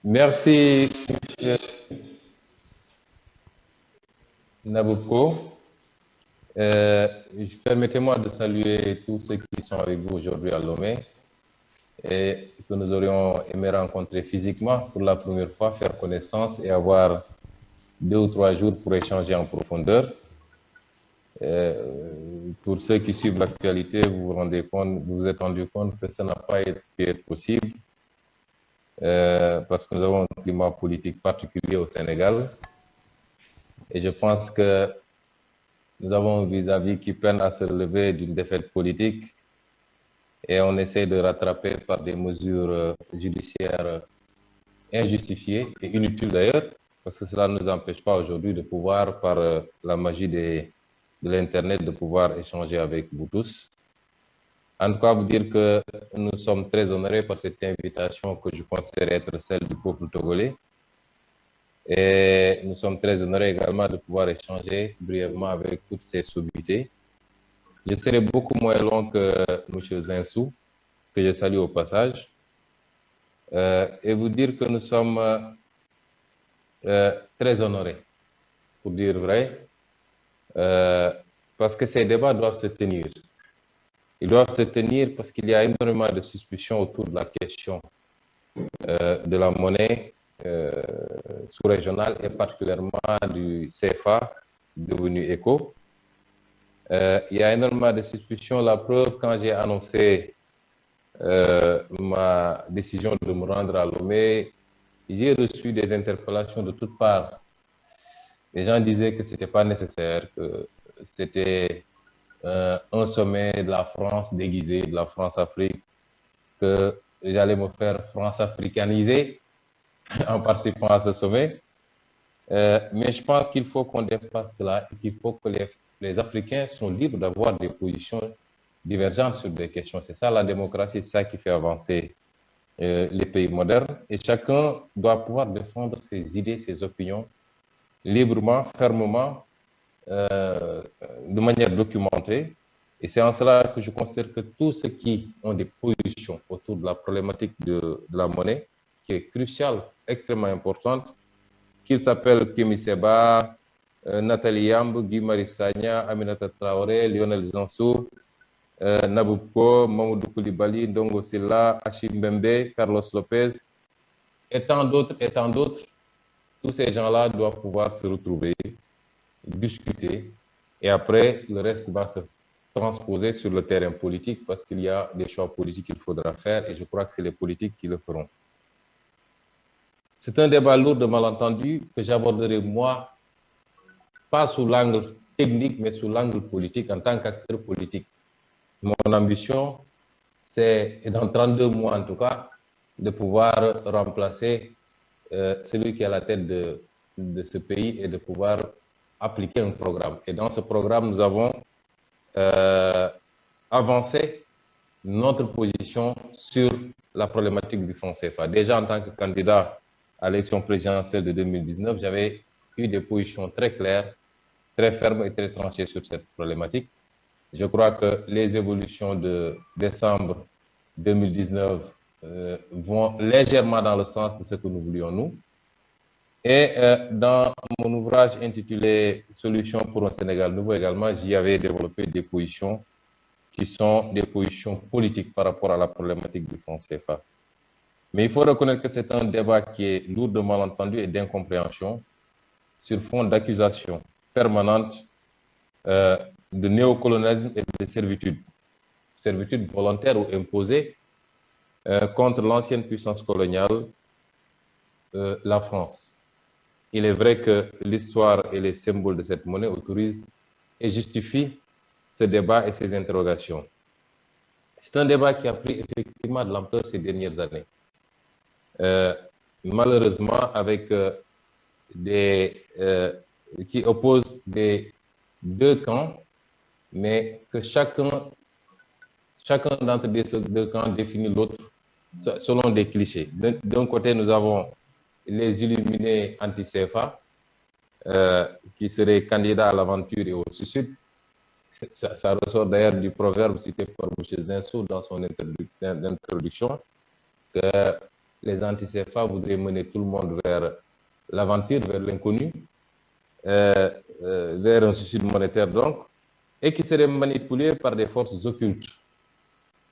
Merci, M. Nabucco. Permettez-moi de saluer tous ceux qui sont avec vous aujourd'hui à Lomé et que nous aurions aimé rencontrer physiquement pour la première fois, faire connaissance et avoir 2 ou 3 jours pour échanger en profondeur. Pour ceux qui suivent l'actualité, vous vous êtes rendu compte que ça n'a pas pu être possible parce que nous avons un climat politique particulier au Sénégal et je pense que nous avons un vis-à-vis qui peine à se relever d'une défaite politique et on essaie de rattraper par des mesures judiciaires injustifiées et inutiles d'ailleurs, parce que cela ne nous empêche pas aujourd'hui de pouvoir, par la magie de l'Internet, de pouvoir échanger avec vous tous. En tout cas, vous dire que nous sommes très honorés par cette invitation que je considère être celle du peuple togolais. Et nous sommes très honorés également de pouvoir échanger brièvement avec toutes ces sommités. Je serai beaucoup moins long que M. Zinsou, que je salue au passage, et vous dire que nous sommes très honorés, pour dire vrai, parce que ces débats doivent se tenir. Ils doivent se tenir parce qu'il y a énormément de suspicions autour de la question de la monnaie sous-régionale et particulièrement du CFA devenu éco. Il y a énormément de suspicions. La preuve, quand j'ai annoncé ma décision de me rendre à Lomé, j'ai reçu des interpellations de toutes parts. Les gens disaient que ce n'était pas nécessaire, que c'était un sommet de la France déguisé, de la France-Afrique, que j'allais me faire France-africaniser en participant à ce sommet. Mais je pense qu'il faut qu'on dépasse cela et qu'il faut que les Africains sont libres d'avoir des positions divergentes sur des questions. C'est ça la démocratie, c'est ça qui fait avancer les pays modernes. Et chacun doit pouvoir défendre ses idées, ses opinions librement, fermement, de manière documentée. Et c'est en cela que je considère que tous ceux qui ont des positions autour de la problématique de la monnaie, qui est cruciale, extrêmement importante, qu'ils s'appellent Kémy Séba, Nathalie Yamb, Guy Marius Sagna, Aminata Traoré, Lionel Zinsou, Nabucco, Mamoudou Koulibaly, Ndongo Silla, Achille Mbembe, Carlos Lopez, et tant d'autres, tous ces gens-là doivent pouvoir se retrouver, discuter, et après, le reste va se transposer sur le terrain politique parce qu'il y a des choix politiques qu'il faudra faire et je crois que c'est les politiques qui le feront. C'est un débat lourd de malentendus que j'aborderai moi, pas sous l'angle technique, mais sous l'angle politique en tant qu'acteur politique. Mon ambition, c'est, dans 32 mois en tout cas, de pouvoir remplacer celui qui est à la tête de ce pays et de pouvoir appliquer un programme. Et dans ce programme, nous avons avancé notre position sur la problématique du franc CFA. Déjà en tant que candidat à l'élection présidentielle de 2019, j'avais eu des positions très claires, très fermes et très tranchées sur cette problématique. Je crois que les évolutions de décembre 2019 vont légèrement dans le sens de ce que nous voulions nous. Et dans mon ouvrage intitulé « Solutions pour un Sénégal nouveau » également, j'y avais développé des positions qui sont des positions politiques par rapport à la problématique du franc CFA. Mais il faut reconnaître que c'est un débat qui est lourd de malentendus et d'incompréhension sur fond d'accusations permanentes de néocolonialisme et de servitude volontaire ou imposée contre l'ancienne puissance coloniale, la France. Il est vrai que l'histoire et les symboles de cette monnaie autorisent et justifient ce débat et ces interrogations. C'est un débat qui a pris effectivement de l'ampleur ces dernières années. Malheureusement, avec qui opposent des deux camps, mais que chacun d'entre ces deux camps définit l'autre selon des clichés. D'un côté, nous avons les illuminés anti-CFA, qui seraient candidats à l'aventure et au suicide. Ça ressort d'ailleurs du proverbe cité par M. Zinsou dans son introduction, que les anti-CFA voudraient mener tout le monde vers l'aventure, vers l'inconnu, vers un suicide monétaire donc, et qui serait manipulé par des forces occultes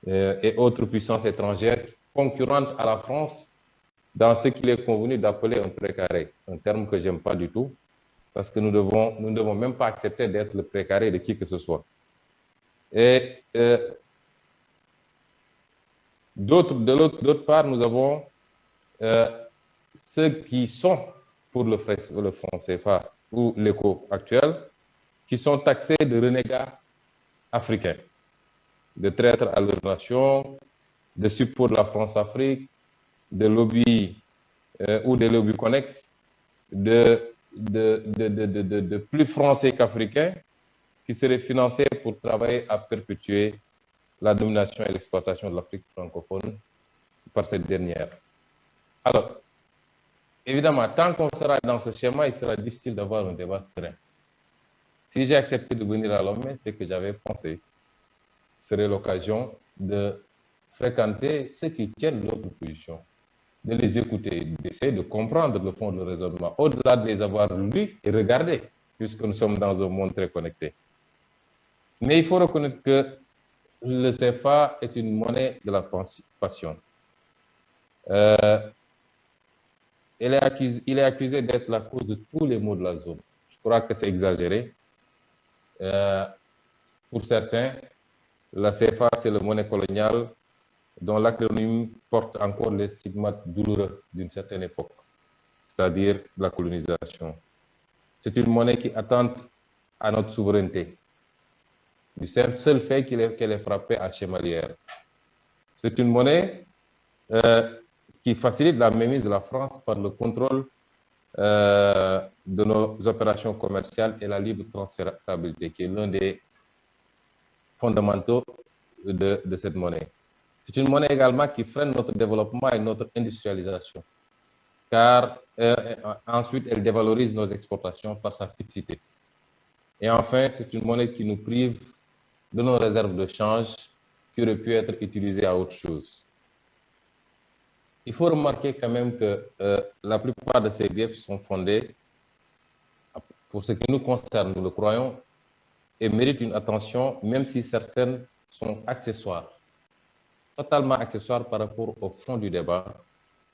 et autres puissances étrangères concurrentes à la France dans ce qu'il est convenu d'appeler un précaré, un terme que j'aime pas du tout, parce que nous ne devons même pas accepter d'être le précaré de qui que ce soit. Et d'autre part, nous avons ceux qui sont pour le franc CFA ou l'éco actuel, qui sont taxés de renégats africains, de traîtres à leur nation, de support de la France-Afrique, de lobbies ou des lobbies connexes, de plus français qu'africains, qui seraient financés pour travailler à perpétuer la domination et l'exploitation de l'Afrique francophone par cette dernière. Alors, évidemment, tant qu'on sera dans ce schéma, il sera difficile d'avoir un débat serein. Si j'ai accepté de venir à Lomé, c'est que j'avais pensé que ce serait l'occasion de fréquenter ceux qui tiennent l'autre position, de les écouter, d'essayer de comprendre le fond du raisonnement, au-delà de les avoir lus et regardés, puisque nous sommes dans un monde très connecté. Mais il faut reconnaître que le CFA est une monnaie de la passion. Il est accusé d'être la cause de tous les maux de la zone. Je crois que c'est exagéré. Pour certains, la CFA, c'est la monnaie coloniale dont l'acronyme porte encore les stigmates douloureux d'une certaine époque, c'est-à-dire la colonisation. C'est une monnaie qui attente à notre souveraineté, du seul fait qu'elle est frappée à Chemalière. C'est une monnaie qui facilite la mainmise de la France par le contrôle de nos opérations commerciales et la libre transférabilité, qui est l'un des fondamentaux de cette monnaie. C'est une monnaie également qui freine notre développement et notre industrialisation, car ensuite elle dévalorise nos exportations par sa fixité. Et enfin, c'est une monnaie qui nous prive de nos réserves de change qui auraient pu être utilisées à autre chose. Il faut remarquer quand même que la plupart de ces griefs sont fondés, pour ce qui nous concerne, nous le croyons, et méritent une attention, même si certaines sont accessoires, totalement accessoires par rapport au fond du débat,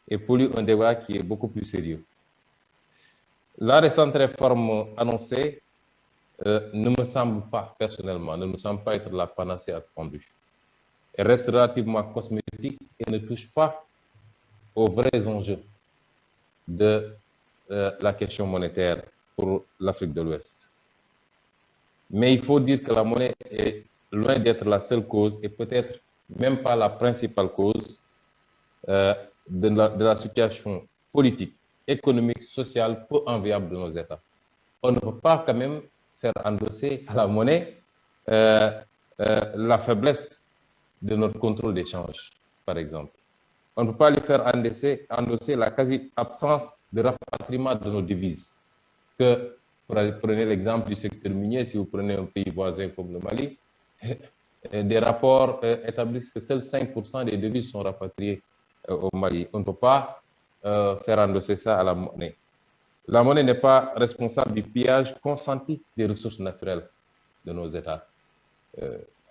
et polluent un débat qui est beaucoup plus sérieux. La récente réforme annoncée ne me semble pas, personnellement, ne me semble pas être la panacée attendue. Elle reste relativement cosmétique et ne touche pas aux vrais enjeux de la question monétaire pour l'Afrique de l'Ouest. Mais il faut dire que la monnaie est loin d'être la seule cause et peut-être même pas la principale cause de la situation politique, économique, sociale peu enviable de nos États. On ne peut pas quand même faire endosser à la monnaie la faiblesse de notre contrôle d'échange, par exemple. On ne peut pas lui faire endosser la quasi-absence de rapatriement de nos devises. Prenez l'exemple du secteur minier, si vous prenez un pays voisin comme le Mali, des rapports établissent que seuls 5% des devises sont rapatriées au Mali. On ne peut pas faire endosser ça à la monnaie. La monnaie n'est pas responsable du pillage consenti des ressources naturelles de nos États,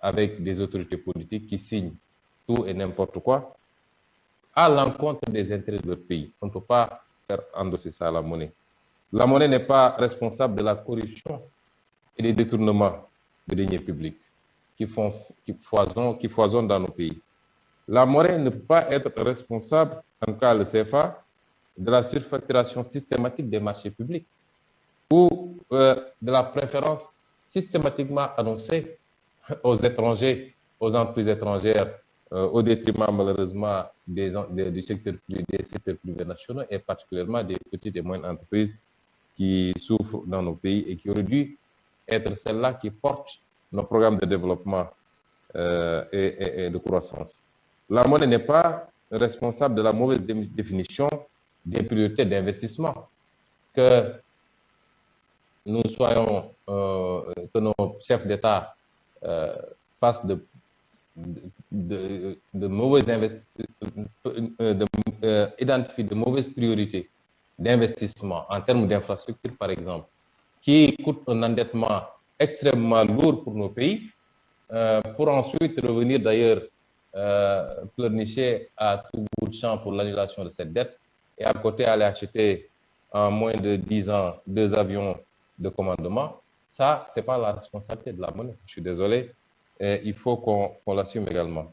avec des autorités politiques qui signent tout et n'importe quoi à l'encontre des intérêts de leur pays. On ne peut pas faire endosser ça à la monnaie. La monnaie n'est pas responsable de la corruption et des détournements de deniers publics qui foisonnent dans nos pays. La monnaie ne peut pas être responsable, en cas le CFA, de la surfacturation systématique des marchés publics ou de la préférence systématiquement annoncée aux étrangers, aux entreprises étrangères, au détriment malheureusement des secteurs privés nationaux et particulièrement des petites et moyennes entreprises qui souffrent dans nos pays et qui auraient dû être celles-là qui portent nos programmes de développement et de croissance. La monnaie n'est pas responsable de la mauvaise définition des priorités d'investissement. Que nous soyons, que nos chefs d'État fassent identifier de mauvaises priorités d'investissement en termes d'infrastructures, par exemple, qui coûtent un endettement extrêmement lourd pour nos pays, pour ensuite revenir d'ailleurs pleurnicher à tout bout de champ pour l'annulation de cette dette, et à côté aller acheter en moins de 10 ans 2 avions de commandement. Ça, ce n'est pas la responsabilité de la monnaie. Je suis désolé. Il faut qu'on l'assume également.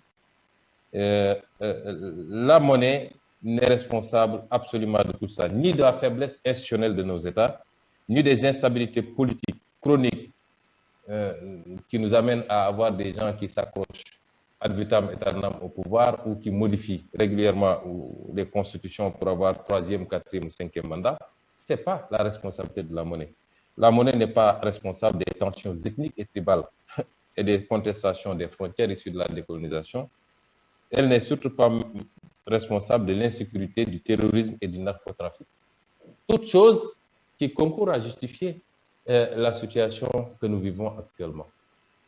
La monnaie n'est responsable absolument de tout ça, ni de la faiblesse institutionnelle de nos États, ni des instabilités politiques chroniques qui nous amènent à avoir des gens qui s'accrochent ad vitam aeternam au pouvoir ou qui modifient régulièrement les constitutions pour avoir troisième, quatrième ou cinquième mandat. Ce n'est pas la responsabilité de la monnaie. La monnaie n'est pas responsable des tensions ethniques et tribales et des contestations des frontières issues de la décolonisation. Elle n'est surtout pas responsable de l'insécurité, du terrorisme et du narcotrafic. Toutes choses qui concourent à justifier la situation que nous vivons actuellement.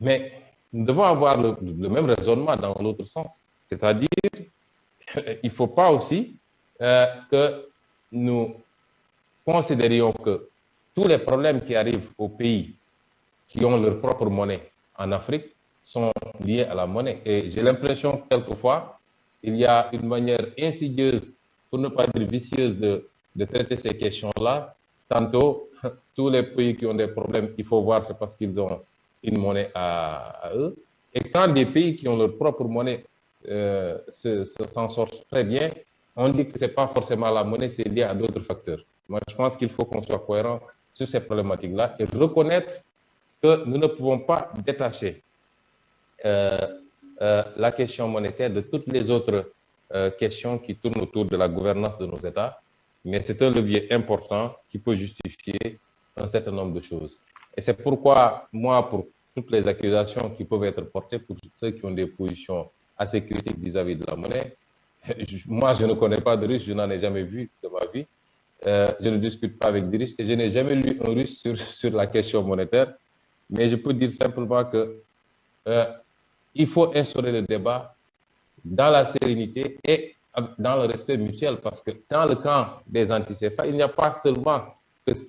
Mais nous devons avoir le même raisonnement dans l'autre sens. C'est-à-dire, il ne faut pas aussi que nous considérions que tous les problèmes qui arrivent aux pays qui ont leur propre monnaie en Afrique sont liés à la monnaie. Et j'ai l'impression quelquefois, il y a une manière insidieuse, pour ne pas dire vicieuse, de traiter ces questions-là. Tantôt, tous les pays qui ont des problèmes, il faut voir, c'est parce qu'ils ont une monnaie à eux. Et quand des pays qui ont leur propre monnaie s'en sortent très bien, on dit que ce n'est pas forcément la monnaie, c'est lié à d'autres facteurs. Moi, je pense qu'il faut qu'on soit cohérent sur ces problématiques-là et reconnaître que nous ne pouvons pas détacher la question monétaire de toutes les autres questions qui tournent autour de la gouvernance de nos États, mais c'est un levier important qui peut justifier un certain nombre de choses. Et c'est pourquoi, moi, pour toutes les accusations qui peuvent être portées pour ceux qui ont des positions assez critiques vis-à-vis de la monnaie, moi, je ne connais pas de Russe, je n'en ai jamais vu de ma vie. Je ne discute pas avec des Russes et je n'ai jamais lu un Russe sur la question monétaire. Mais je peux dire simplement que il faut instaurer le débat dans la sérénité et dans le respect mutuel, parce que dans le camp des anti-CFA, il n'y a pas seulement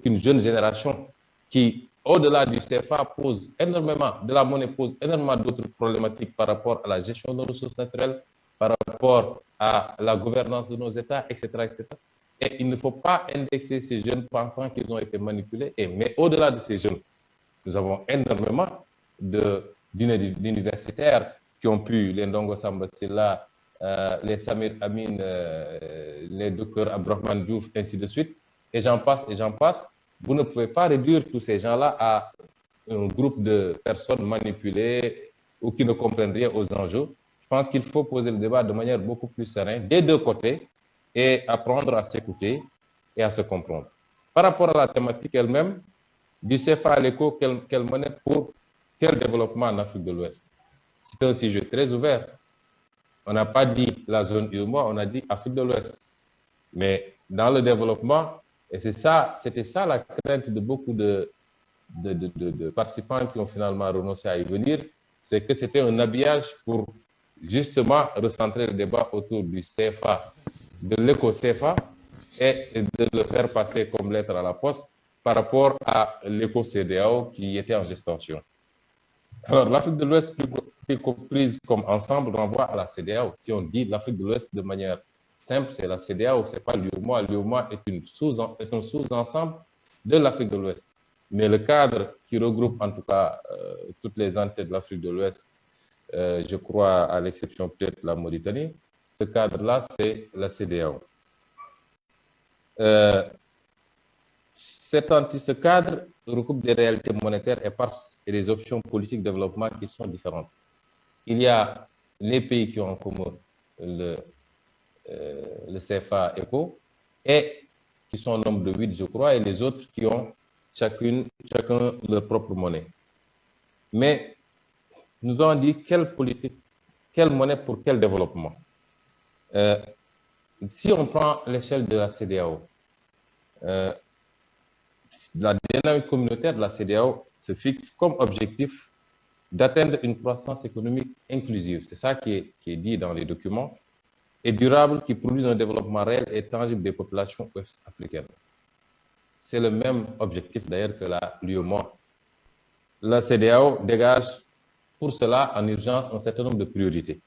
qu'une jeune génération qui, au-delà du CFA, pose énormément, de la monnaie pose énormément d'autres problématiques par rapport à la gestion de nos ressources naturelles, par rapport à la gouvernance de nos États, etc., etc. Et il ne faut pas indexer ces jeunes pensant qu'ils ont été manipulés. Mais au-delà de ces jeunes, nous avons énormément d'universitaires qui ont pu, les Ndongo Samba Sylla, les Samir Amin, les docteurs Abdourahmane Diouf, ainsi de suite, et j'en passe, et j'en passe. Vous ne pouvez pas réduire tous ces gens-là à un groupe de personnes manipulées ou qui ne comprennent rien aux enjeux. Je pense qu'il faut poser le débat de manière beaucoup plus sereine, des deux côtés, et apprendre à s'écouter et à se comprendre. Par rapport à la thématique elle-même, du CFA à l'éco, quelle monnaie pour quel développement en Afrique de l'Ouest? C'est un sujet très ouvert. On n'a pas dit la zone UEMOA, on a dit Afrique de l'Ouest. Mais dans le développement, et c'était ça la crainte de beaucoup de participants qui ont finalement renoncé à y venir, c'est que c'était un habillage pour justement recentrer le débat autour du CFA, de l'éco-CFA, et de le faire passer comme lettre à la poste par rapport à l'éco-CEDEAO qui était en gestation. Alors, l'Afrique de l'Ouest, prise comme ensemble, renvoie à la CEDEAO. Si on dit l'Afrique de l'Ouest de manière simple, c'est la CEDEAO, ce n'est pas l'UEMOA. L'UEMOA est un sous-ensemble de l'Afrique de l'Ouest. Mais le cadre qui regroupe en tout cas toutes les entités de l'Afrique de l'Ouest, je crois à l'exception peut-être de la Mauritanie, ce cadre-là, c'est la CEDEAO. Ce cadre regroupe des réalités monétaires éparses et des options politiques de développement qui sont différentes. Il y a les pays qui ont en commun le CFA ECO et qui sont au nombre de 8, je crois, et les autres qui ont chacun leur propre monnaie. Mais nous avons dit quelle politique, quelle monnaie pour quel développement. Si on prend l'échelle de la CEDEAO, la dynamique communautaire de la CEDEAO se fixe comme objectif d'atteindre une croissance économique inclusive. C'est ça qui est dit dans les documents, et durable, qui produise un développement réel et tangible des populations ouest-africaines. C'est le même objectif d'ailleurs que l'UEMOA. La CEDEAO dégage pour cela en urgence un certain nombre de priorités.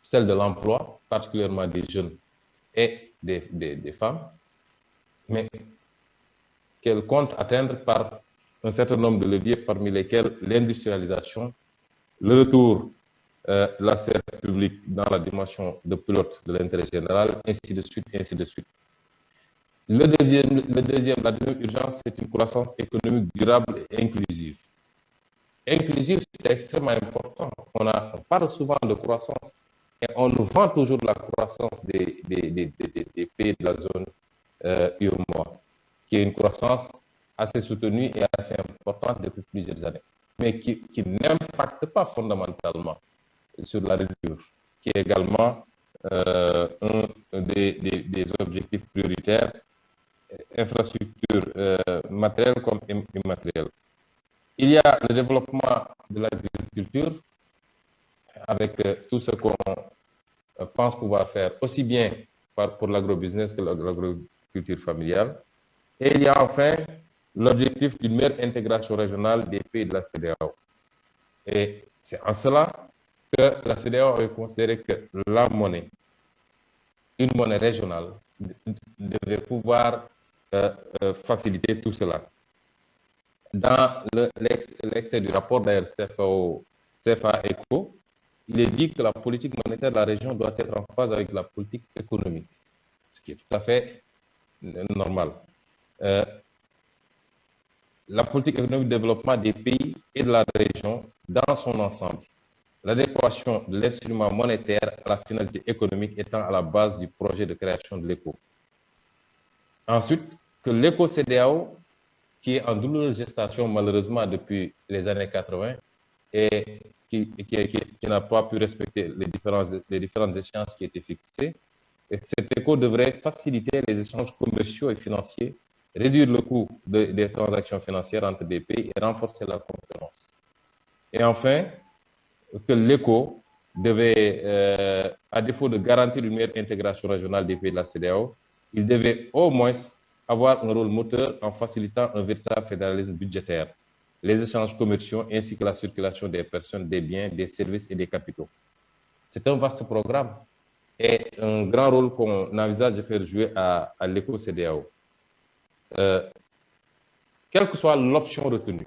Celle de l'emploi, particulièrement des jeunes et des femmes, mais qu'elle compte atteindre par un certain nombre de leviers, parmi lesquels l'industrialisation, le retour la sphère publique dans la dimension de pilote de l'intérêt général, ainsi de suite, ainsi de suite. La deuxième urgence, c'est une croissance économique durable et inclusive. Inclusive, c'est extrêmement important. On parle souvent de croissance et on nous vend toujours la croissance des pays de la zone UEMOA, qui est une croissance assez soutenue et assez importante depuis plusieurs années, mais qui n'impacte pas fondamentalement sur la rupture, qui est également un des objectifs prioritaires, infrastructures matérielles comme immatérielles. Il y a le développement de l'agriculture, avec tout ce qu'on pense pouvoir faire, aussi bien pour l'agrobusiness que l'agriculture familiale. Et il y a enfin l'objectif d'une meilleure intégration régionale des pays de la CEDEAO. Et c'est en cela que la CEDEAO avait considéré que la monnaie, une monnaie régionale, devait pouvoir faciliter tout cela. Dans l'extrait du rapport d'ailleurs CFA-ECO, il est dit que la politique monétaire de la région doit être en phase avec la politique économique, ce qui est tout à fait normal. La politique économique de développement des pays et de la région dans son ensemble. L'adéquation de l'instrument monétaire à la finalité économique étant à la base du projet de création de l'ECO. Ensuite, que l'ECO-CEDEAO, qui est en douloureuse gestation malheureusement depuis les années 80 et qui n'a pas pu respecter les différentes échéances qui étaient fixées, et cet ECO devrait faciliter les échanges commerciaux et financiers, réduire le coût des transactions financières entre des pays et renforcer la concurrence. Et enfin, que l'ECO devait, à défaut de garantir une meilleure intégration régionale des pays de la CEDEAO, il devait au moins avoir un rôle moteur en facilitant un véritable fédéralisme budgétaire, les échanges commerciaux ainsi que la circulation des personnes, des biens, des services et des capitaux. C'est un vaste programme et un grand rôle qu'on envisage de faire jouer à l'ECO-CEDEAO. Quelle que soit l'option retenue,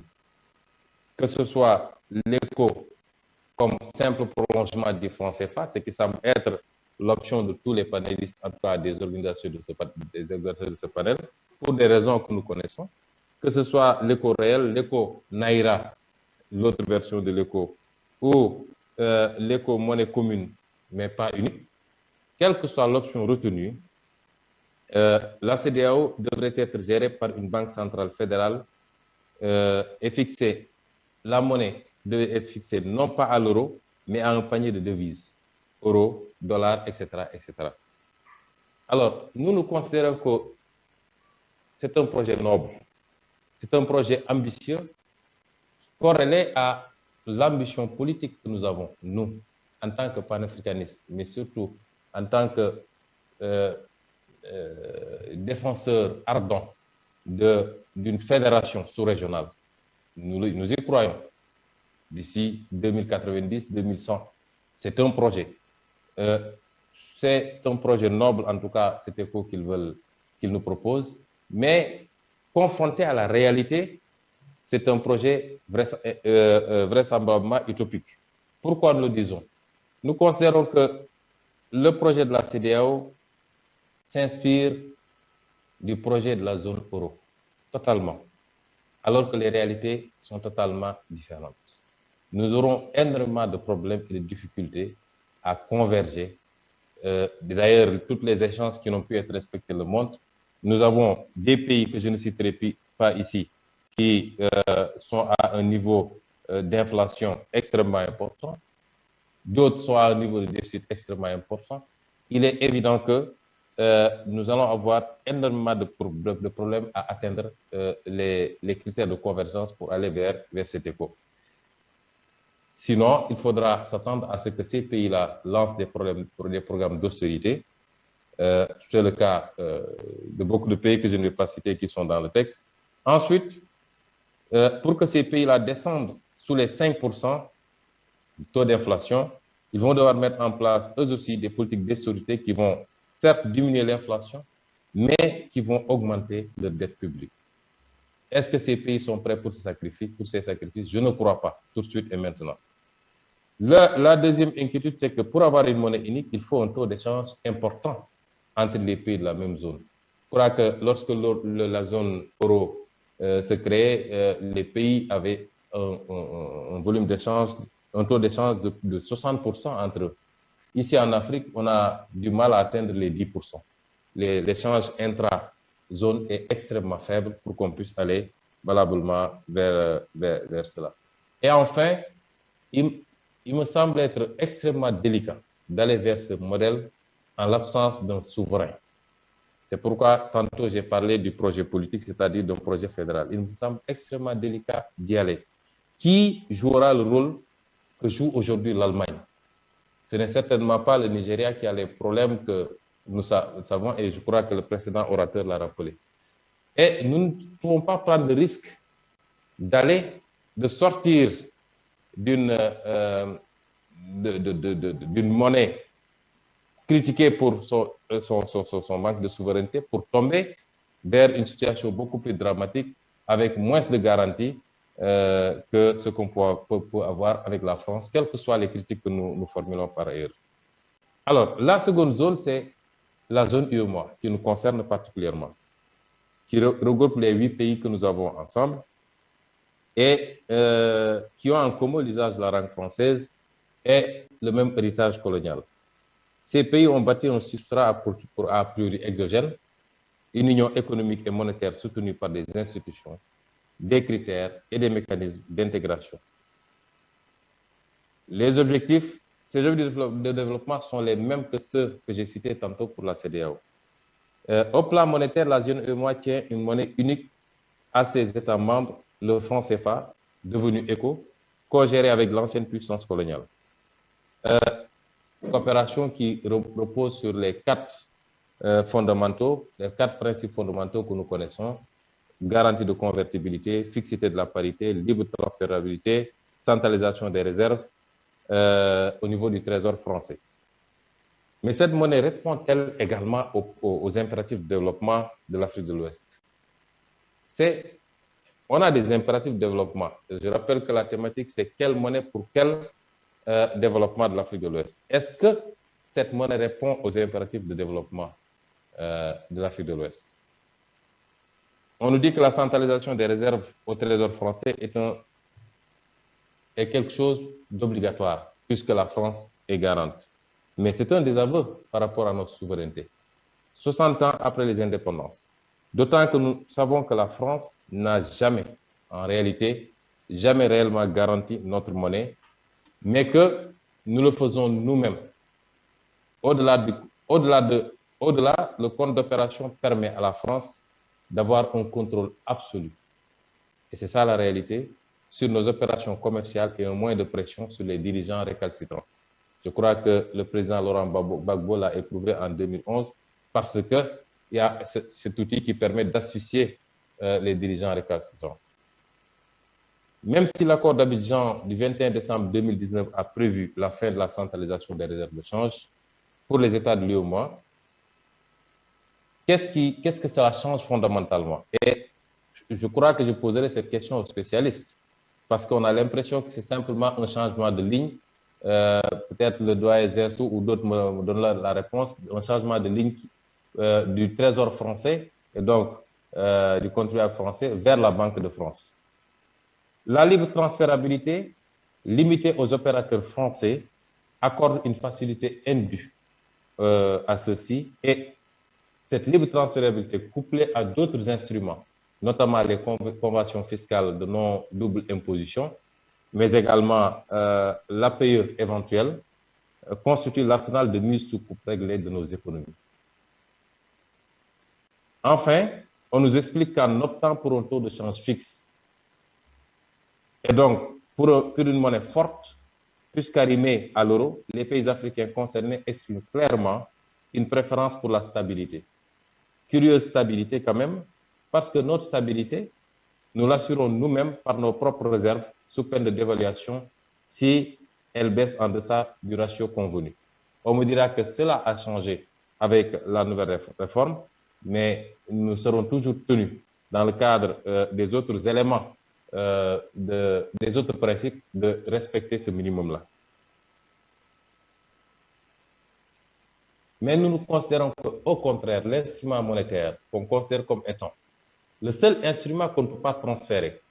que ce soit l'ECO comme simple prolongement du franc CFA, ce qui semble être l'option de tous les panélistes, en tout cas des organisateurs de ce panel, pour des raisons que nous connaissons, que ce soit l'ECO réel, l'ECO Naira, l'autre version de l'ECO, ou l'ECO monnaie commune, mais pas unique. Quelle que soit l'option retenue, la CEDEAO devrait être gérée par une banque centrale fédérale et fixée. La monnaie devait être fixée non pas à l'euro, mais à un panier de devises, euro, dollar, etc., etc. Alors, nous considérons que c'est un projet noble, c'est un projet ambitieux, corrélé à l'ambition politique que nous avons, nous, en tant que panafricanistes, mais surtout en tant que défenseurs ardents d'une fédération sous-régionale. Nous y croyons. D'ici 2090-2100. C'est un projet. C'est un projet noble, en tout cas, c'est ECO qu'ils nous proposent, mais confronté à la réalité, c'est un projet vraisemblablement utopique. Pourquoi nous le disons? Nous considérons que le projet de la CEDEAO s'inspire du projet de la zone euro, totalement, alors que les réalités sont totalement différentes. Nous aurons énormément de problèmes et de difficultés à converger. D'ailleurs, toutes les échéances qui n'ont pu être respectées le montrent. Nous avons des pays que je ne citerai pas ici, qui sont à un niveau d'inflation extrêmement important. D'autres sont à un niveau de déficit extrêmement important. Il est évident que nous allons avoir énormément de problèmes à atteindre les critères de convergence pour aller vers cet ECO. Sinon, il faudra s'attendre à ce que ces pays-là lancent des programmes d'austérité. C'est le cas de beaucoup de pays que je ne vais pas citer qui sont dans le texte. Ensuite, pour que ces pays-là descendent sous les 5% du taux d'inflation, ils vont devoir mettre en place eux aussi des politiques d'austérité qui vont certes diminuer l'inflation, mais qui vont augmenter leur dette publique. Est-ce que ces pays sont prêts pour ces sacrifices? Je ne crois pas, tout de suite et maintenant. La deuxième inquiétude, c'est que pour avoir une monnaie unique, il faut un taux d'échange important entre les pays de la même zone. Je crois que lorsque la zone euro se créait, les pays avaient un volume d'échange, un taux d'échange de 60% entre eux. Ici en Afrique, on a du mal à atteindre les 10%. L'échange intra-zone est extrêmement faible pour qu'on puisse aller valablement vers cela. Et enfin, il me semble être extrêmement délicat d'aller vers ce modèle en l'absence d'un souverain. C'est pourquoi tantôt j'ai parlé du projet politique, c'est-à-dire d'un projet fédéral. Il me semble extrêmement délicat d'y aller. Qui jouera le rôle que joue aujourd'hui l'Allemagne? Ce n'est certainement pas le Nigeria qui a les problèmes que nous savons, et je crois que le précédent orateur l'a rappelé. Et nous ne pouvons pas prendre le risque de sortir d'une monnaie critiquée pour son manque de souveraineté pour tomber vers une situation beaucoup plus dramatique avec moins de garanties que ce qu'on peut avoir avec la France, quelles que soient les critiques que nous formulons par ailleurs. Alors, la seconde zone, c'est la zone UEMOA, qui nous concerne particulièrement, qui regroupe les 8 pays que nous avons ensemble et qui ont en commun l'usage de la langue française et le même héritage colonial. Ces pays ont bâti un substrat a priori exogène, une union économique et monétaire soutenue par des institutions, des critères et des mécanismes d'intégration. Ces objectifs de développement sont les mêmes que ceux que j'ai cités tantôt pour la CEDEAO. Au plan monétaire, la zone UEMOA tient une monnaie unique à ses États membres, le franc CFA, devenu ECO, co-géré avec l'ancienne puissance coloniale. Coopération qui repose sur les 4 fondamentaux, les 4 principes fondamentaux que nous connaissons: garantie de convertibilité, fixité de la parité, libre transférabilité, centralisation des réserves au niveau du trésor français. Mais cette monnaie répond-elle également aux impératifs de développement de l'Afrique de l'Ouest? On a des impératifs de développement. Je rappelle que la thématique, c'est quelle monnaie pour quel développement de l'Afrique de l'Ouest. Est-ce que cette monnaie répond aux impératifs de développement de l'Afrique de l'Ouest? On nous dit que la centralisation des réserves au trésor français est quelque chose d'obligatoire, puisque la France est garante. Mais c'est un désaveu par rapport à notre souveraineté. 60 ans après les indépendances. D'autant que nous savons que la France n'a jamais, en réalité, jamais réellement garanti notre monnaie, mais que nous le faisons nous-mêmes. Au-delà, le compte d'opération permet à la France d'avoir un contrôle absolu. Et c'est ça la réalité sur nos opérations commerciales et un moyen de pression sur les dirigeants récalcitrants. Je crois que le président Laurent Gbagbo l'a éprouvé en 2011 parce qu'il y a cet outil qui permet d'asphyxier les dirigeants récalcitrants. Même si l'accord d'Abidjan du 21 décembre 2019 a prévu la fin de la centralisation des réserves de change pour les États de l'UEMOA, qu'est-ce que cela change fondamentalement? Et je crois que je poserai cette question aux spécialistes, parce qu'on a l'impression que c'est simplement un changement de ligne. Peut-être le doyen Zensou ou d'autres me donnent la réponse, un changement de ligne du Trésor français et donc du contribuable français vers la Banque de France. La libre transférabilité, limitée aux opérateurs français, accorde une facilité indue à ceux-ci, et cette libre transférabilité couplée à d'autres instruments, notamment les conventions fiscales de non-double imposition, mais également l'APE éventuel, constitue l'arsenal de mise sous coupe réglée de nos économies. Enfin, on nous explique qu'en optant pour un taux de change fixe, et donc pour une monnaie forte, puisqu'arrimés à l'euro, les pays africains concernés expriment clairement une préférence pour la stabilité. Curieuse stabilité quand même, parce que notre stabilité, nous l'assurons nous-mêmes par nos propres réserves, sous peine de dévaluation, si elle baisse en deçà du ratio convenu. On me dira que cela a changé avec la nouvelle réforme, mais nous serons toujours tenus, dans le cadre des autres éléments, des autres principes, de respecter ce minimum-là. Mais nous considérons qu'au contraire, l'instrument monétaire qu'on considère comme étant le seul instrument qu'on ne peut pas transférer.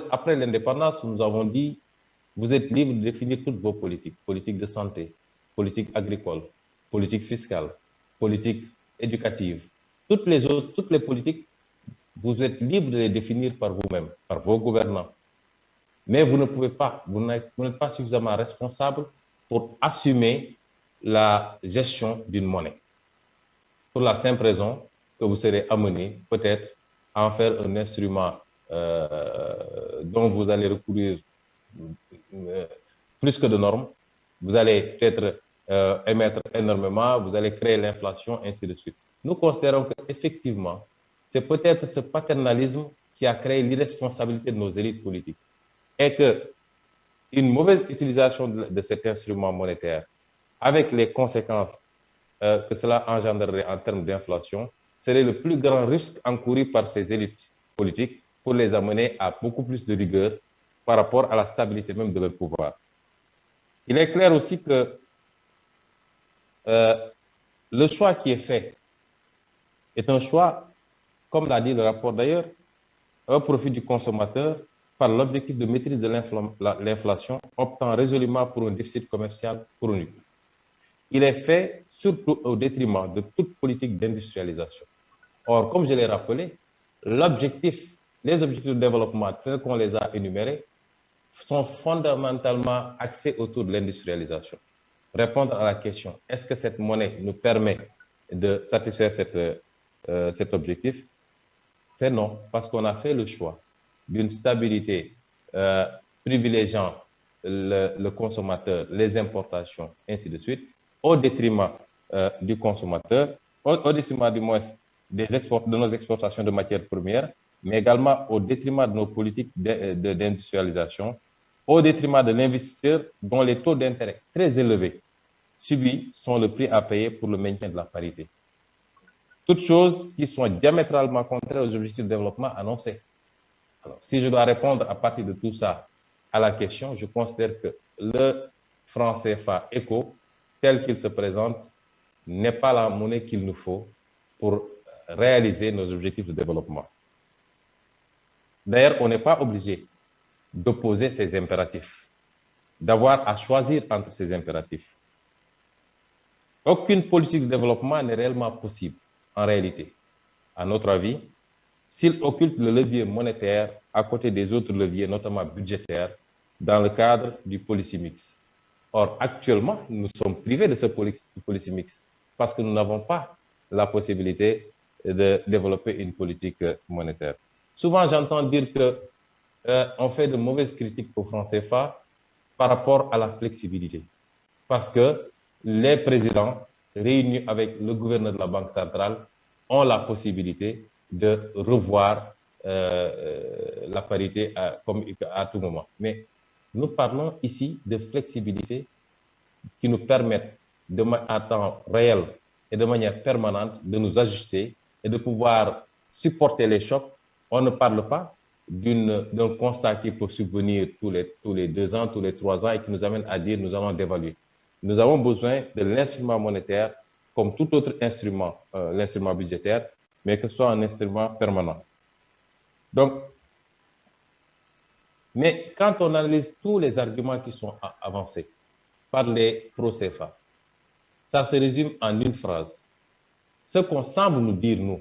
Après l'indépendance, nous avons dit, vous êtes libre de définir toutes vos politiques, politique de santé, politique agricole, politique fiscale, politique éducative. Toutes les politiques, vous êtes libre de les définir par vous-même, par vos gouvernants. Mais vous ne pouvez pas, vous n'êtes pas suffisamment responsable pour assumer la gestion d'une monnaie. Pour la simple raison que vous serez amené, peut-être, à en faire un instrument dont vous allez recourir plus que de normes. Vous allez peut-être émettre énormément, vous allez créer l'inflation, ainsi de suite. Nous considérons qu'effectivement, c'est peut-être ce paternalisme qui a créé l'irresponsabilité de nos élites politiques. Et qu'une mauvaise utilisation de cet instrument monétaire, avec les conséquences que cela engendrerait en termes d'inflation, serait le plus grand risque encouru par ces élites politiques pour les amener à beaucoup plus de rigueur par rapport à la stabilité même de leur pouvoir. Il est clair aussi que le choix qui est fait est un choix, comme l'a dit le rapport d'ailleurs, au profit du consommateur par l'objectif de maîtrise de l'inflation, optant résolument pour un déficit commercial chronique. Il est fait surtout au détriment de toute politique d'industrialisation. Or, comme je l'ai rappelé, les objectifs de développement tels qu'on les a énumérés sont fondamentalement axés autour de l'industrialisation. Répondre à la question, est-ce que cette monnaie nous permet de satisfaire cet objectif? C'est non, parce qu'on a fait le choix d'une stabilité privilégiant le consommateur, les importations, ainsi de suite, au détriment du consommateur, au détriment du moins de nos exportations de matières premières, mais également au détriment de nos politiques d'industrialisation, au détriment de l'investisseur dont les taux d'intérêt très élevés subis sont le prix à payer pour le maintien de la parité. Toutes choses qui sont diamétralement contraires aux objectifs de développement annoncés. Alors, si je dois répondre à partir de tout ça à la question, je considère que le franc CFA ECO, tel qu'il se présente, n'est pas la monnaie qu'il nous faut pour réaliser nos objectifs de développement. D'ailleurs, on n'est pas obligé d'opposer ces impératifs, d'avoir à choisir entre ces impératifs. Aucune politique de développement n'est réellement possible, en réalité, à notre avis, s'il occulte le levier monétaire à côté des autres leviers, notamment budgétaires, dans le cadre du policy mix. Or, actuellement, nous sommes privés de ce policy mix parce que nous n'avons pas la possibilité de développer une politique monétaire. Souvent, j'entends dire qu'on fait de mauvaises critiques au franc CFA par rapport à la flexibilité. Parce que les présidents, réunis avec le gouverneur de la Banque centrale, ont la possibilité de revoir la parité à tout moment. Mais nous parlons ici de flexibilité qui nous permettent, à temps réel et de manière permanente, de nous ajuster et de pouvoir supporter les chocs. On ne parle pas d'un constat qui peut subvenir tous les 2 ans, tous les 3 ans et qui nous amène à dire nous allons dévaluer. Nous avons besoin de l'instrument monétaire comme tout autre instrument, l'instrument budgétaire, mais que ce soit un instrument permanent. Donc, mais quand on analyse tous les arguments qui sont avancés par les pro-CFA, ça se résume en une phrase. Ce qu'on semble nous dire, nous,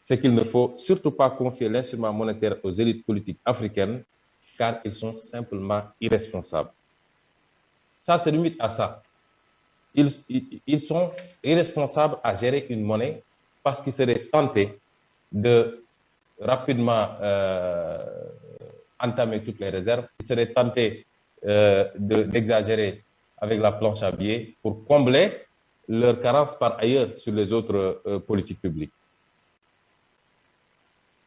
c'est qu'il ne faut surtout pas confier l'instrument monétaire aux élites politiques africaines, car ils sont simplement irresponsables. Ça se limite à ça. Ils sont irresponsables à gérer une monnaie parce qu'ils seraient tentés de rapidement entamer toutes les réserves. Ils seraient tentés d'exagérer avec la planche à billets pour combler leurs carences par ailleurs sur les autres politiques publiques.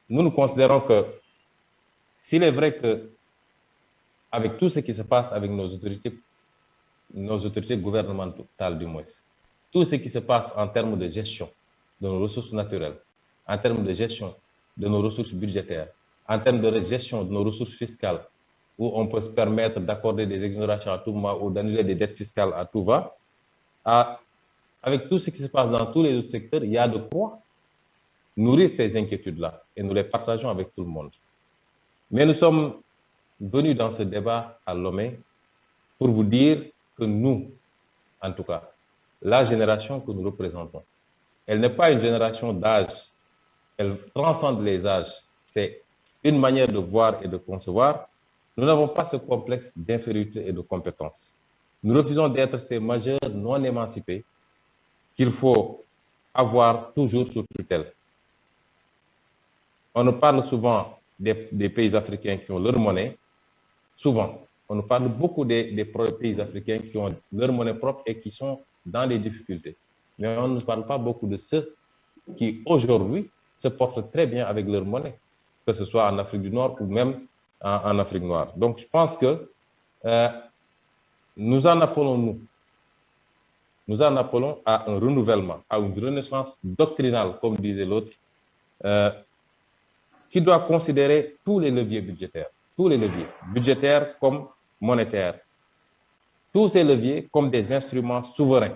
Nous considérons que s'il est vrai que avec tout ce qui se passe avec nos autorités gouvernementales du moins, tout ce qui se passe en termes de gestion de nos ressources naturelles, en termes de gestion de nos ressources budgétaires, en termes de gestion de nos ressources fiscales, où on peut se permettre d'accorder des exonérations à tout moment ou d'annuler des dettes fiscales à tout va, avec tout ce qui se passe dans tous les autres secteurs, il y a de quoi nourrir ces inquiétudes-là et nous les partageons avec tout le monde. Mais nous sommes venus dans ce débat à Lomé pour vous dire que nous, en tout cas, la génération que nous représentons, elle n'est pas une génération d'âge, elle transcende les âges, c'est une manière de voir et de concevoir. Nous n'avons pas ce complexe d'infériorité et de compétence. Nous refusons d'être ces majeurs non émancipés qu'il faut avoir toujours sous tutelle. On nous parle souvent des pays africains qui ont leur monnaie, souvent. On nous parle beaucoup des pays africains qui ont leur monnaie propre et qui sont dans les difficultés. Mais on ne nous parle pas beaucoup de ceux qui, aujourd'hui, se portent très bien avec leur monnaie, que ce soit en Afrique du Nord ou même en Afrique noire. Donc, je pense que nous en appelons à un renouvellement, à une renaissance doctrinale, comme disait l'autre, qui doit considérer tous les leviers budgétaires comme monétaires, tous ces leviers comme des instruments souverains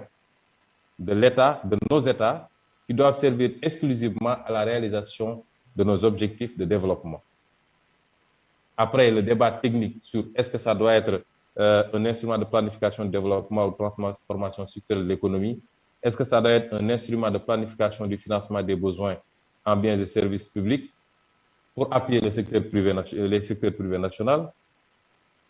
de l'État, de nos États, qui doivent servir exclusivement à la réalisation de nos objectifs de développement. Après, le débat technique sur est-ce que ça doit être un instrument de planification de développement ou de transformation structurelle de l'économie, est-ce que ça doit être un instrument de planification du financement des besoins en biens et services publics pour appuyer les secteurs privés nationaux,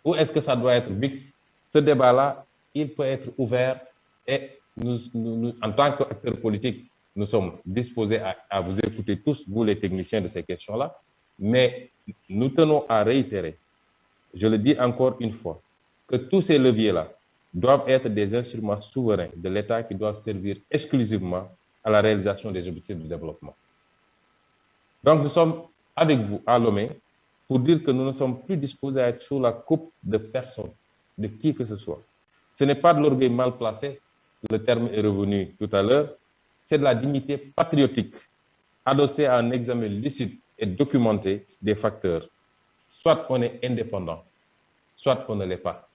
ou est-ce que ça doit être mixte? Ce débat-là, il peut être ouvert et nous, en tant qu'acteurs politiques, nous sommes disposés à vous écouter tous, vous les techniciens de ces questions-là, mais nous tenons à réitérer, je le dis encore une fois, que tous ces leviers-là doivent être des instruments souverains de l'État qui doivent servir exclusivement à la réalisation des objectifs du développement. Donc nous sommes avec vous à Lomé pour dire que nous ne sommes plus disposés à être sous la coupe de personne, de qui que ce soit. Ce n'est pas de l'orgueil mal placé, le terme est revenu tout à l'heure, c'est de la dignité patriotique, adossée à un examen lucide et documenté des facteurs. Soit on est indépendant, soit on ne l'est pas.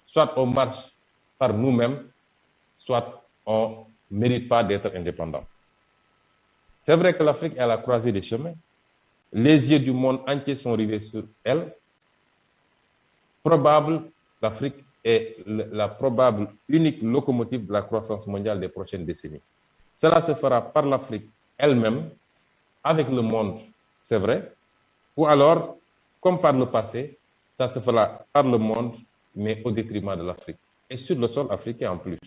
Soit on marche par nous-mêmes, soit on ne mérite pas d'être indépendant. C'est vrai que l'Afrique est à la croisée des chemins. Les yeux du monde entier sont rivés sur elle. L'Afrique est la probable unique locomotive de la croissance mondiale des prochaines décennies. Cela se fera par l'Afrique elle-même, avec le monde, c'est vrai, ou alors, comme par le passé, ça se fera par le monde, mais au détriment de l'Afrique, et sur le sol africain en plus.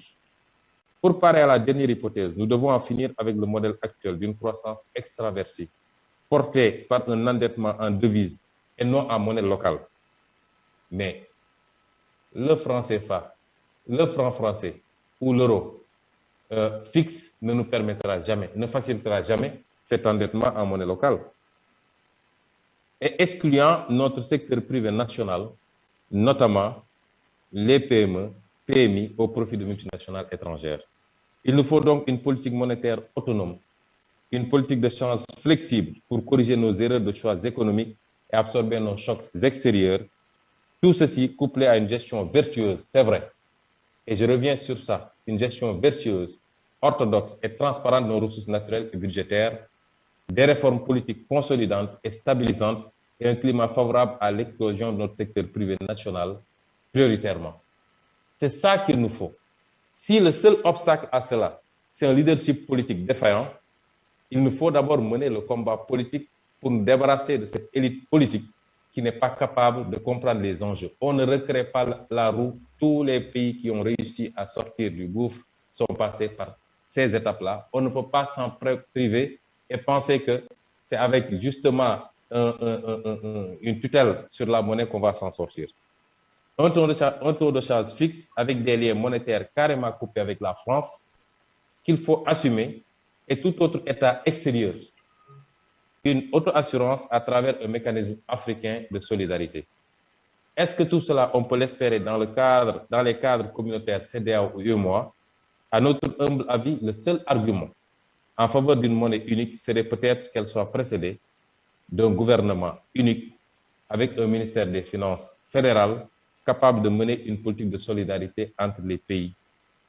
Pour parer à la dernière hypothèse, nous devons en finir avec le modèle actuel d'une croissance extraversée, portée par un endettement en devise et non en monnaie locale. Mais le franc CFA, le franc français ou l'euro fixe ne nous permettra jamais, ne facilitera jamais cet endettement en monnaie locale. Et excluant notre secteur privé national, notamment les PME, PMI au profit de multinationales étrangères. Il nous faut donc une politique monétaire autonome, une politique de change flexible pour corriger nos erreurs de choix économiques et absorber nos chocs extérieurs. Tout ceci couplé à une gestion vertueuse, c'est vrai. Et je reviens sur ça, une gestion vertueuse, orthodoxe et transparente de nos ressources naturelles et budgétaires, des réformes politiques consolidantes et stabilisantes et un climat favorable à l'explosion de notre secteur privé national prioritairement. C'est ça qu'il nous faut. Si le seul obstacle à cela, c'est un leadership politique défaillant, il nous faut d'abord mener le combat politique pour nous débarrasser de cette élite politique qui n'est pas capable de comprendre les enjeux. On ne recrée pas la roue. Tous les pays qui ont réussi à sortir du gouffre sont passés par ces étapes-là. On ne peut pas s'en priver et penser que c'est avec justement une tutelle sur la monnaie qu'on va s'en sortir. un taux de charge fixe avec des liens monétaires carrément coupés avec la France qu'il faut assumer, et tout autre État extérieur une auto-assurance à travers un mécanisme africain de solidarité. Est-ce que tout cela, on peut l'espérer dans les cadres communautaires CEDEAO ou UEMOA? À notre humble avis, le seul argument en faveur d'une monnaie unique serait peut-être qu'elle soit précédée d'un gouvernement unique avec un ministère des Finances fédéral capable de mener une politique de solidarité entre les pays,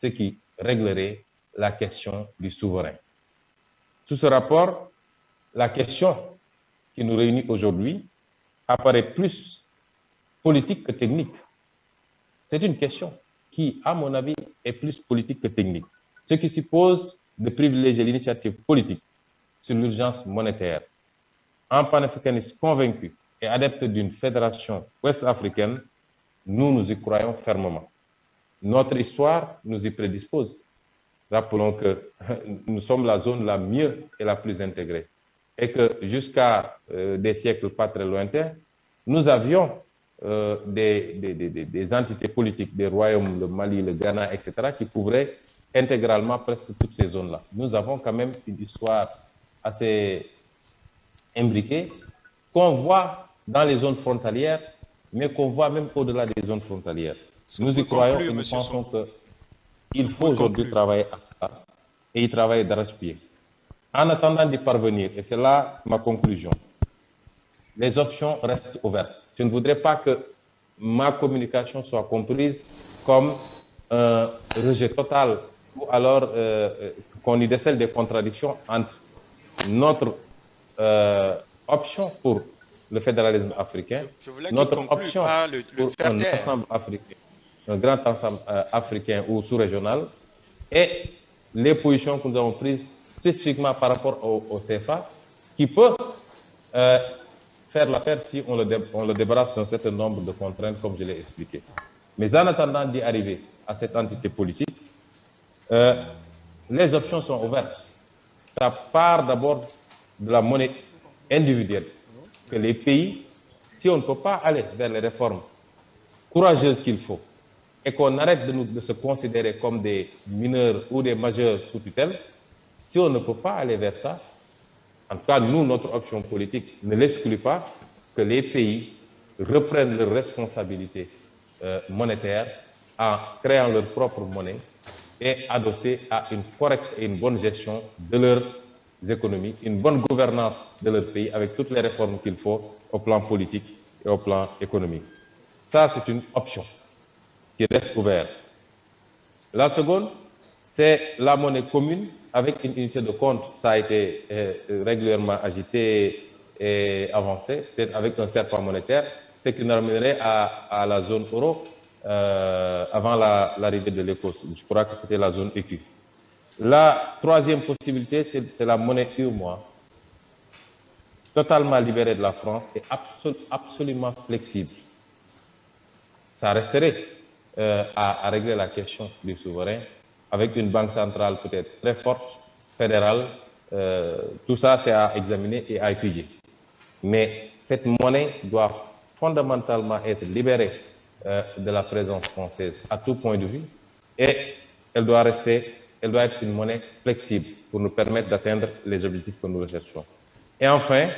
ce qui réglerait la question du souverain. Sous ce rapport, la question qui nous réunit aujourd'hui apparaît plus politique que technique. C'est une question qui, à mon avis, est plus politique que technique. Ce qui suppose de privilégier l'initiative politique sur l'urgence monétaire. En panafricaniste convaincu et adepte d'une fédération ouest-africaine, nous y croyons fermement. Notre histoire nous y prédispose. Rappelons que nous sommes la zone la mieux et la plus intégrée. Et que jusqu'à des siècles pas très lointains, nous avions des entités politiques, des royaumes, le Mali, le Ghana, etc., qui couvraient intégralement presque toutes ces zones-là. Nous avons quand même une histoire assez imbriquée, qu'on voit dans les zones frontalières, mais qu'on voit même au-delà des zones frontalières. Nous y croyons et nous pensons qu'il faut aujourd'hui travailler à ça et y travailler d'arrache-pied. En attendant d'y parvenir, et c'est là ma conclusion, les options restent ouvertes. Je ne voudrais pas que ma communication soit comprise comme un rejet total ou alors qu'on y décèle des contradictions entre notre option pour le fédéralisme africain, notre option pour un ensemble africain, un grand ensemble africain ou sous-régional, et les positions que nous avons prises spécifiquement par rapport au CFA, qui peut faire l'affaire si on le débarrasse d'un certain nombre de contraintes, comme je l'ai expliqué. Mais en attendant d'y arriver à cette entité politique, les options sont ouvertes. Ça part d'abord de la monnaie individuelle, que les pays, si on ne peut pas aller vers les réformes courageuses qu'il faut, et qu'on arrête de se considérer comme des mineurs ou des majeurs sous tutelle, si on ne peut pas aller vers ça, en tout cas, nous, notre option politique ne l'exclut pas que les pays reprennent leurs responsabilités monétaires en créant leur propre monnaie et adossée à une correcte et une bonne gestion de leurs économies, une bonne gouvernance de leur pays avec toutes les réformes qu'il faut au plan politique et au plan économique. Ça, c'est une option qui reste ouverte. La seconde, c'est la monnaie commune avec une unité de compte. Ça a été régulièrement agité et avancé, peut-être avec un serpent monétaire, ce qui nous ramènerait à la zone euro avant l'arrivée de l'ECOS. Je crois que c'était la zone EQ. La troisième possibilité, c'est la monnaie UEMOA, totalement libérée de la France et absolument flexible. Ça resterait à régler la question du souverain avec une banque centrale peut-être très forte, fédérale. Tout ça, c'est à examiner et à étudier. Mais cette monnaie doit fondamentalement être libérée de la présence française à tout point de vue, et elle doit être une monnaie flexible pour nous permettre d'atteindre les objectifs que nous recherchons. Et enfin,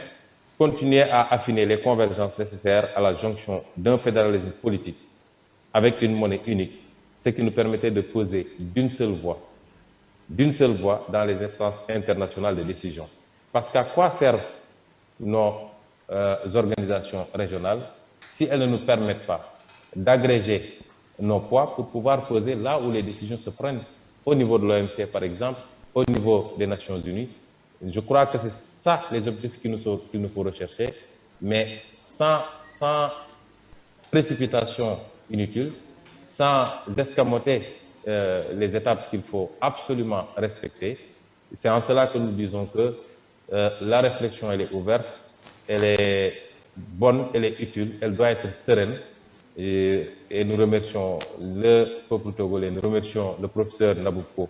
continuer à affiner les convergences nécessaires à la jonction d'un fédéralisme politique avec une monnaie unique, ce qui nous permettait de poser d'une seule voix dans les instances internationales de décision. Parce qu'à quoi servent nos organisations régionales si elles ne nous permettent pas d'agréger nos poids pour pouvoir poser là où les décisions se prennent, au niveau de l'OMC par exemple, au niveau des Nations Unies. Je crois que c'est ça les objectifs qu'il nous faut rechercher, mais sans précipitation inutile, sans escamoter les étapes qu'il faut absolument respecter. C'est en cela que nous disons que la réflexion, elle est ouverte, elle est bonne, elle est utile, elle doit être sereine. Et nous remercions le peuple togolais, nous remercions le professeur Nabouko,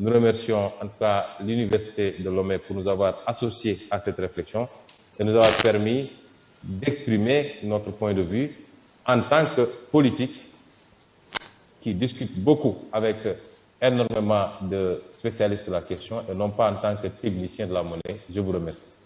nous remercions en tout cas l'Université de Lomé pour nous avoir associés à cette réflexion et nous avoir permis d'exprimer notre point de vue en tant que politique qui discute beaucoup avec énormément de spécialistes de la question et non pas en tant que technicien de la monnaie. Je vous remercie.